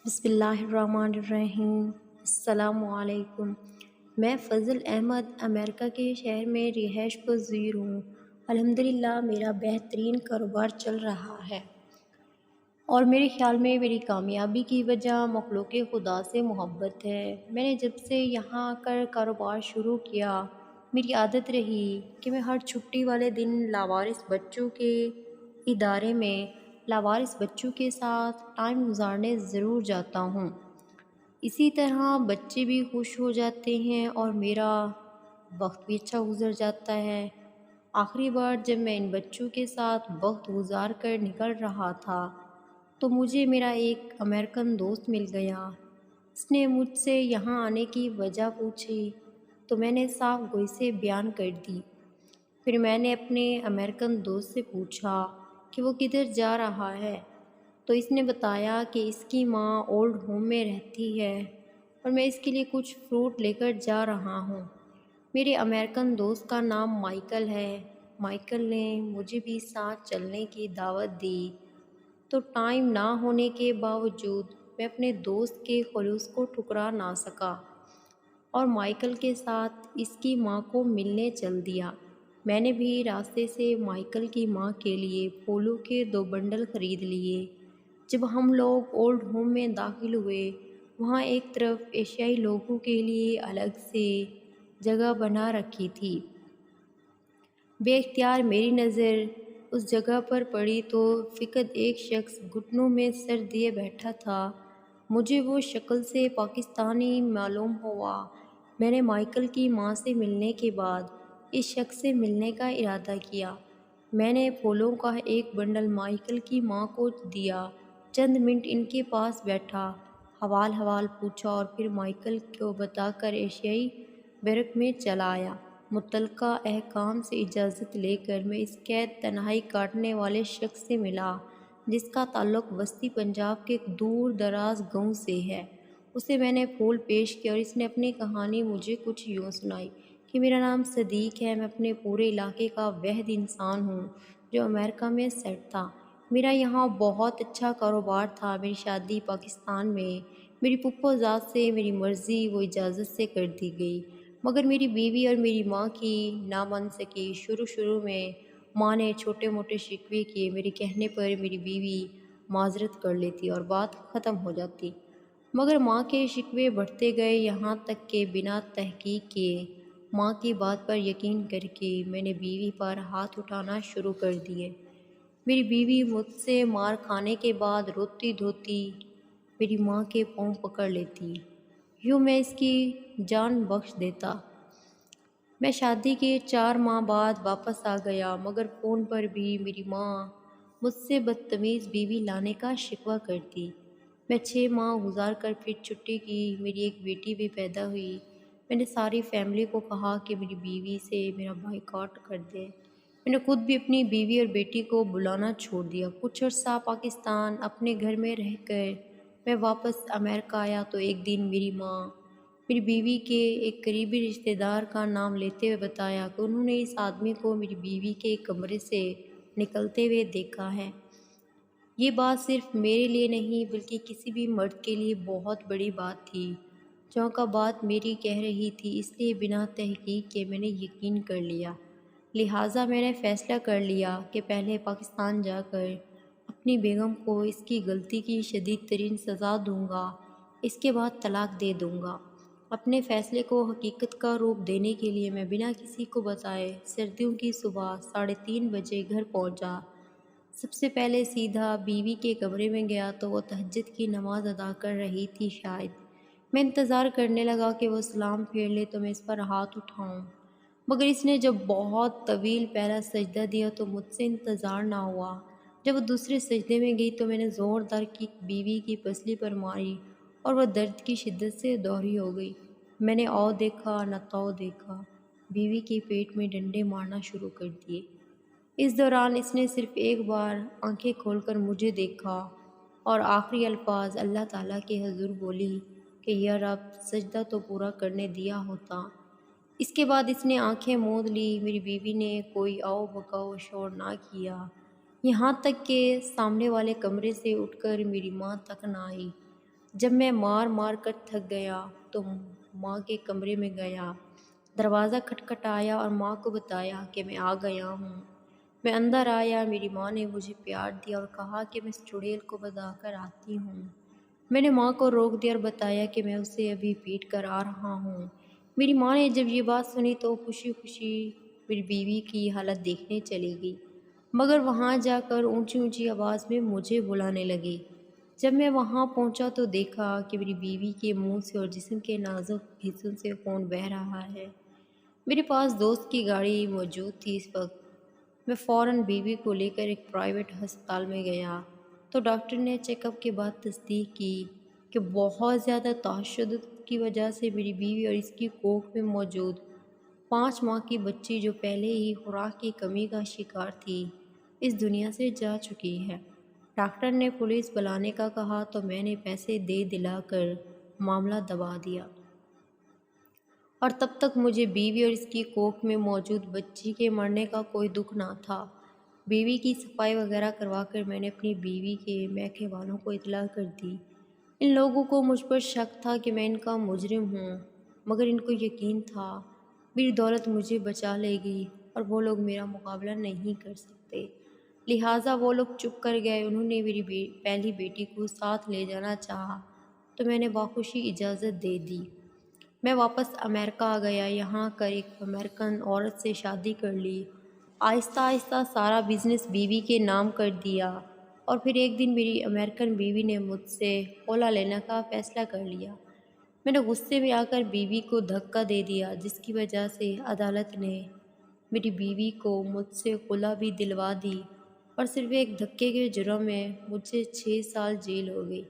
بسم اللہ الرحمن الرحیم۔ السلام علیکم۔ میں فضل احمد امریکہ کے شہر میں رہائش پذیر ہوں۔ الحمدللہ میرا بہترین کاروبار چل رہا ہے اور میرے خیال میں میری کامیابی کی وجہ مخلوق خدا سے محبت ہے۔ میں نے جب سے یہاں آ کر کاروبار شروع کیا، میری عادت رہی کہ میں ہر چھٹی والے دن لاوارث بچوں کے ادارے میں لاوارث بچوں کے ساتھ ٹائم گزارنے ضرور جاتا ہوں۔ اسی طرح بچے بھی خوش ہو جاتے ہیں اور میرا وقت بھی اچھا گزر جاتا ہے۔ آخری بار جب میں ان بچوں کے ساتھ وقت گزار کر نکل رہا تھا تو مجھے میرا ایک امریکن دوست مل گیا۔ اس نے مجھ سے یہاں آنے کی وجہ پوچھی تو میں نے صاف گوئی سے بیان کر دی۔ پھر میں نے اپنے امریکن دوست سے پوچھا کہ وہ کدھر جا رہا ہے، تو اس نے بتایا کہ اس کی ماں اولڈ ہوم میں رہتی ہے اور میں اس کے لیے کچھ فروٹ لے کر جا رہا ہوں۔ میرے امریکن دوست کا نام مائیکل ہے۔ مائیکل نے مجھے بھی ساتھ چلنے کی دعوت دی، تو ٹائم نہ ہونے کے باوجود میں اپنے دوست کے خلوص کو ٹھکرا نہ سکا اور مائیکل کے ساتھ اس کی ماں کو ملنے چل دیا۔ میں نے بھی راستے سے مائیکل کی ماں کے لیے پھولوں کے 2 بنڈل خرید لیے۔ جب ہم لوگ اولڈ ہوم میں داخل ہوئے، وہاں ایک طرف ایشیائی لوگوں کے لیے الگ سے جگہ بنا رکھی تھی۔ بے اختیار میری نظر اس جگہ پر پڑی تو فقط ایک شخص گھٹنوں میں سر دیے بیٹھا تھا۔ مجھے وہ شکل سے پاکستانی معلوم ہوا۔ میں نے مائیکل کی ماں سے ملنے کے بعد اس شخص سے ملنے کا ارادہ کیا۔ میں نے پھولوں کا ایک بنڈل مائیکل کی ماں کو دیا، چند منٹ ان کے پاس بیٹھا، حوال پوچھا اور پھر مائیکل کو بتا کر ایشیائی بیرک میں چلا آیا۔ متعلقہ حکام سے اجازت لے کر میں اس قید تنہائی کاٹنے والے شخص سے ملا جس کا تعلق وسطی پنجاب کے ایک دور دراز گاؤں سے ہے۔ اسے میں نے پھول پیش کیا اور اس نے اپنی کہانی مجھے کچھ یوں سنائی کہ میرا نام صدیق ہے، میں اپنے پورے علاقے کا واحد انسان ہوں جو امریکہ میں سیٹ تھا۔ میرا یہاں بہت اچھا کاروبار تھا۔ میری شادی پاکستان میں میری پھپھو ذات سے میری مرضی و اجازت سے کر دی گئی، مگر میری بیوی اور میری ماں کی نہ مان سکی۔ شروع میں ماں نے چھوٹے موٹے شکوے کیے، میرے کہنے پر میری بیوی معذرت کر لیتی اور بات ختم ہو جاتی، مگر ماں کے شکوے بڑھتے گئے، یہاں تک کہ بنا تحقیق کیے ماں کی بات پر یقین کر کے میں نے بیوی پر ہاتھ اٹھانا شروع کر دیے۔ میری بیوی مجھ سے مار کھانے کے بعد روتی دھوتی میری ماں کے پاؤں پکڑ لیتی، یوں میں اس کی جان بخش دیتا۔ میں شادی کے 4 ماہ بعد واپس آ گیا، مگر فون پر بھی میری ماں مجھ سے بدتمیز بیوی لانے کا شکوہ کرتی۔ میں 6 ماہ گزار کر پھر چھٹی کی، میری ایک بیٹی بھی پیدا ہوئی۔ میں نے ساری فیملی کو کہا کہ میری بیوی سے میرا بائیکاٹ کر دیں۔ میں نے خود بھی اپنی بیوی اور بیٹی کو بلانا چھوڑ دیا۔ کچھ عرصہ پاکستان اپنے گھر میں رہ کر میں واپس امریکہ آیا تو ایک دن میری ماں میری بیوی کے ایک قریبی رشتہ دار کا نام لیتے ہوئے بتایا کہ انہوں نے اس آدمی کو میری بیوی کے کمرے سے نکلتے ہوئے دیکھا ہے۔ یہ بات صرف میرے لیے نہیں بلکہ کسی بھی مرد کے لیے بہت بڑی بات تھی۔ چونکہ بات میری کہہ رہی تھی، اس لیے بنا تحقیق کے میں نے یقین کر لیا۔ لہٰذا میں نے فیصلہ کر لیا کہ پہلے پاکستان جا کر اپنی بیگم کو اس کی غلطی کی شدید ترین سزا دوں گا، اس کے بعد طلاق دے دوں گا۔ اپنے فیصلے کو حقیقت کا روپ دینے کے لیے میں بنا کسی کو بتائے سردیوں کی صبح 3:30 بجے گھر پہنچا۔ سب سے پہلے سیدھا بیوی کے کمرے میں گیا تو وہ تہجد کی نماز ادا کر رہی تھی شاید۔ میں انتظار کرنے لگا کہ وہ سلام پھیر لے تو میں اس پر ہاتھ اٹھاؤں، مگر اس نے جب بہت طویل پہلا سجدہ دیا تو مجھ سے انتظار نہ ہوا۔ جب وہ دوسرے سجدے میں گئی تو میں نے زوردار کک بیوی کی پسلی پر ماری اور وہ درد کی شدت سے دوہری ہو گئی۔ میں نے او دیکھا نہ تو دیکھا، بیوی کے پیٹ میں ڈنڈے مارنا شروع کر دیے۔ اس دوران اس نے صرف ایک بار آنکھیں کھول کر مجھے دیکھا اور آخری الفاظ اللہ تعالیٰ کے حضور بولی کہ یا رب، سجدہ تو پورا کرنے دیا ہوتا۔ اس کے بعد اس نے آنکھیں موند لی۔ میری بیوی نے کوئی آؤ بکاؤ شور نہ کیا، یہاں تک کہ سامنے والے کمرے سے اٹھ کر میری ماں تک نہ آئی۔ جب میں مار مار کر تھک گیا تو ماں کے کمرے میں گیا، دروازہ کھٹکھٹایا اور ماں کو بتایا کہ میں آ گیا ہوں۔ میں اندر آیا، میری ماں نے مجھے پیار دیا اور کہا کہ میں اس چڑیل کو بتا کر آتی ہوں۔ میں نے ماں کو روک دیا اور بتایا کہ میں اسے ابھی پیٹ کر آ رہا ہوں۔ میری ماں نے جب یہ بات سنی تو خوشی خوشی میری بیوی کی حالت دیکھنے چلی گئی، مگر وہاں جا کر اونچی اونچی آواز میں مجھے بلانے لگی۔ جب میں وہاں پہنچا تو دیکھا کہ میری بیوی کے منہ سے اور جسم کے نازک حصوں سے خون بہہ رہا ہے۔ میرے پاس دوست کی گاڑی موجود تھی اس وقت۔ میں فوراً بیوی کو لے کر ایک پرائیویٹ ہسپتال میں گیا تو ڈاکٹر نے چیک اپ کے بعد تصدیق کی کہ بہت زیادہ تشدد کی وجہ سے میری بیوی اور اس کی کوکھ میں موجود 5 ماہ کی بچی، جو پہلے ہی خوراک کی کمی کا شکار تھی، اس دنیا سے جا چکی ہے۔ ڈاکٹر نے پولیس بلانے کا کہا تو میں نے پیسے دے دلا کر معاملہ دبا دیا، اور تب تک مجھے بیوی اور اس کی کوکھ میں موجود بچی کے مرنے کا کوئی دکھ نہ تھا۔ بیوی کی صفائی وغیرہ کروا کر میں نے اپنی بیوی کے میکے والوں کو اطلاع کر دی۔ ان لوگوں کو مجھ پر شک تھا کہ میں ان کا مجرم ہوں، مگر ان کو یقین تھا میری دولت مجھے بچا لے گی اور وہ لوگ میرا مقابلہ نہیں کر سکتے، لہٰذا وہ لوگ چپ کر گئے۔ انہوں نے میری پہلی بیٹی کو ساتھ لے جانا چاہا تو میں نے بخوشی اجازت دے دی۔ میں واپس امریکہ آ گیا، یہاں کر ایک امریکن عورت سے شادی کر لی، آہستہ آہستہ سارا بزنس بیوی کے نام کر دیا، اور پھر ایک دن میری امریکن بیوی نے مجھ سے خلا لینے کا فیصلہ کر لیا۔ میں نے غصے میں آ کر بیوی کو دھکا دے دیا، جس کی وجہ سے عدالت نے میری بیوی کو مجھ سے خلا بھی دلوا دی، اور صرف ایک دھکے کے جرم میں مجھے 6 سال جیل ہو گئی،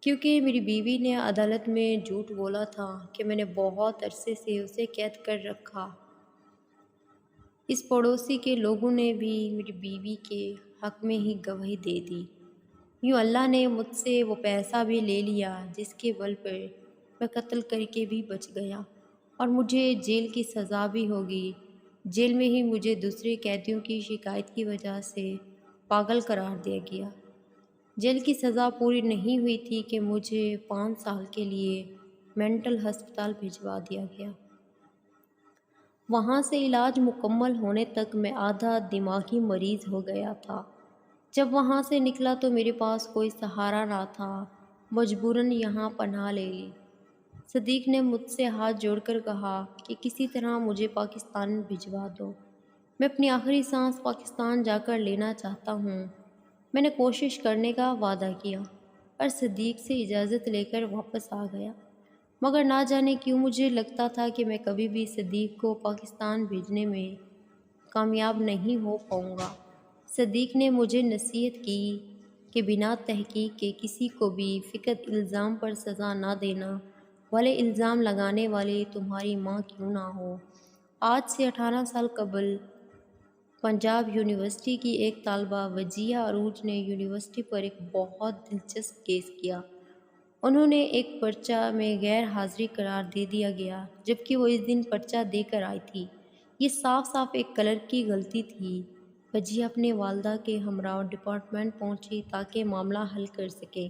کیونکہ میری بیوی نے عدالت میں جھوٹ بولا تھا کہ میں نے بہت عرصے سے اسے قید کر رکھا۔ اس پڑوسی کے لوگوں نے بھی میری بیوی کے حق میں ہی گواہی دے دی۔ یوں اللہ نے مجھ سے وہ پیسہ بھی لے لیا جس کے بل پر میں قتل کر کے بھی بچ گیا، اور مجھے جیل کی سزا بھی ہوگی۔ جیل میں ہی مجھے دوسرے قیدیوں کی شکایت کی وجہ سے پاگل قرار دیا گیا۔ جیل کی سزا پوری نہیں ہوئی تھی کہ مجھے 5 سال کے لیے مینٹل ہسپتال بھجوا دیا گیا۔ وہاں سے علاج مکمل ہونے تک میں آدھا دماغی مریض ہو گیا تھا۔ جب وہاں سے نکلا تو میرے پاس کوئی سہارا نہ تھا، مجبوراً یہاں پناہ لے لی۔ صدیق نے مجھ سے ہاتھ جوڑ کر کہا کہ کسی طرح مجھے پاکستان بھجوا دو، میں اپنی آخری سانس پاکستان جا کر لینا چاہتا ہوں۔ میں نے کوشش کرنے کا وعدہ کیا اور صدیق سے اجازت لے کر واپس آ گیا، مگر نہ جانے کیوں مجھے لگتا تھا کہ میں کبھی بھی صدیق کو پاکستان بھیجنے میں کامیاب نہیں ہو پاؤں گا۔ صدیق نے مجھے نصیحت کی کہ بنا تحقیق کے کسی کو بھی فقط الزام پر سزا نہ دینا، بھلے الزام لگانے والی تمہاری ماں کیوں نہ ہو۔ آج سے 18 سال قبل پنجاب یونیورسٹی کی ایک طالبہ وجیہہ عروج نے یونیورسٹی پر ایک بہت دلچسپ کیس کیا۔ انہوں نے ایک پرچہ میں غیر حاضری قرار دے دیا گیا، جبکہ وہ اس دن پرچہ دے کر آئی تھی۔ یہ صاف صاف ایک کلرک کی غلطی تھی۔ وجیہہ اپنے والدہ کے ہمراہ ڈپارٹمنٹ پہنچی تاکہ معاملہ حل کر سکے۔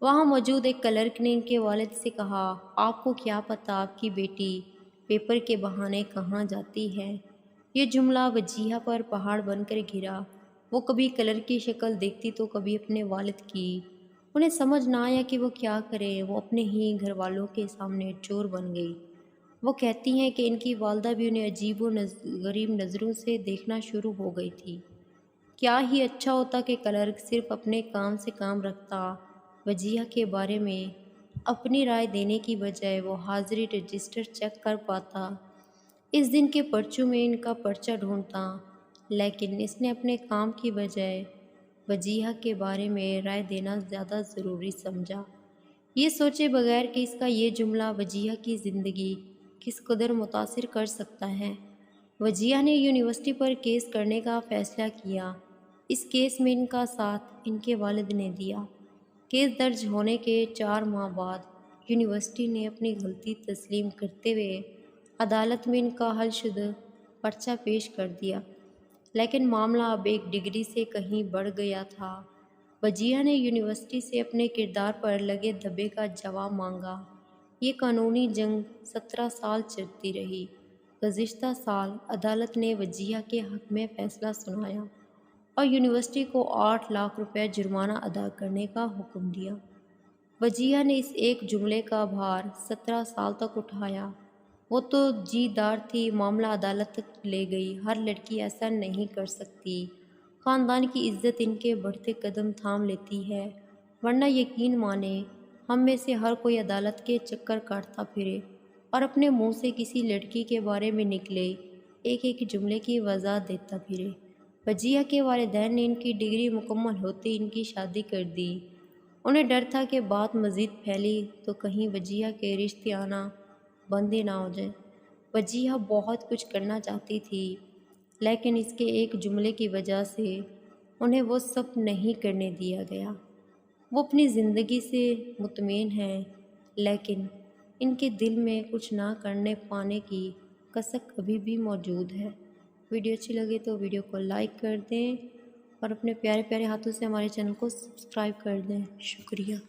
وہاں موجود ایک کلرک نے ان کے والد سے کہا، آپ کو کیا پتہ آپ کی بیٹی پیپر کے بہانے کہاں جاتی ہے؟ یہ جملہ وجیہہ پر پہاڑ بن کر گرا۔ وہ کبھی کلرک کی شکل دیکھتی تو کبھی اپنے والد کی۔ انہیں سمجھ نہ آیا کہ وہ کیا کریں، وہ اپنے ہی گھر والوں کے سامنے چور بن گئی۔ وہ کہتی ہیں کہ ان کی والدہ بھی انہیں عجیب و غریب نظروں سے دیکھنا شروع ہو گئی تھی۔ کیا ہی اچھا ہوتا کہ کلرک صرف اپنے کام سے کام رکھتا، وجیہہ کے بارے میں اپنی رائے دینے کی بجائے وہ حاضری رجسٹر چیک کر پاتا، اس دن کے پرچوں میں ان کا پرچہ ڈھونڈتا، لیکن اس نے اپنے کام کی بجائے وجیہہ کے بارے میں رائے دینا زیادہ ضروری سمجھا، یہ سوچے بغیر کہ اس کا یہ جملہ وجیہہ کی زندگی کس قدر متاثر کر سکتا ہے۔ وجیہہ نے یونیورسٹی پر کیس کرنے کا فیصلہ کیا۔ اس کیس میں ان کا ساتھ ان کے والد نے دیا۔ کیس درج ہونے کے 4 ماہ بعد یونیورسٹی نے اپنی غلطی تسلیم کرتے ہوئے عدالت میں ان کا حل شدہ پرچہ پیش کر دیا، لیکن معاملہ اب ایک ڈگری سے کہیں بڑھ گیا تھا۔ وجیہہ نے یونیورسٹی سے اپنے کردار پر لگے دبے کا جواب مانگا۔ یہ قانونی جنگ 17 سال چلتی رہی۔ گزشتہ سال عدالت نے وجیہہ کے حق میں فیصلہ سنایا اور یونیورسٹی کو 8 لاکھ روپے جرمانہ ادا کرنے کا حکم دیا۔ وجیہہ نے اس ایک جملے کا بھار 17 سال تک اٹھایا۔ وہ تو جی دار تھی، معاملہ عدالت تک لے گئی۔ ہر لڑکی ایسا نہیں کر سکتی۔ خاندان کی عزت ان کے بڑھتے قدم تھام لیتی ہے، ورنہ یقین مانیں ہم میں سے ہر کوئی عدالت کے چکر کاٹتا پھرے اور اپنے منہ سے کسی لڑکی کے بارے میں نکلے ایک جملے کی وضاحت دیتا پھرے۔ وجیہہ کے والدین نے ان کی ڈگری مکمل ہوتے ان کی شادی کر دی۔ انہیں ڈر تھا کہ بات مزید پھیلی تو کہیں وجیہہ کے رشتے آنا بند ہی نہ ہو جائیں۔ وجیہہ بہت کچھ کرنا چاہتی تھی، لیکن اس کے ایک جملے کی وجہ سے انہیں وہ سب نہیں کرنے دیا گیا۔ وہ اپنی زندگی سے مطمئن ہیں، لیکن ان کے دل میں کچھ نہ کرنے پانے کی کسک ابھی بھی موجود ہے۔ ویڈیو اچھی لگے تو ویڈیو کو لائک کر دیں اور اپنے پیارے پیارے ہاتھوں سے ہمارے چینل کو سبسکرائب کر دیں۔ شکریہ۔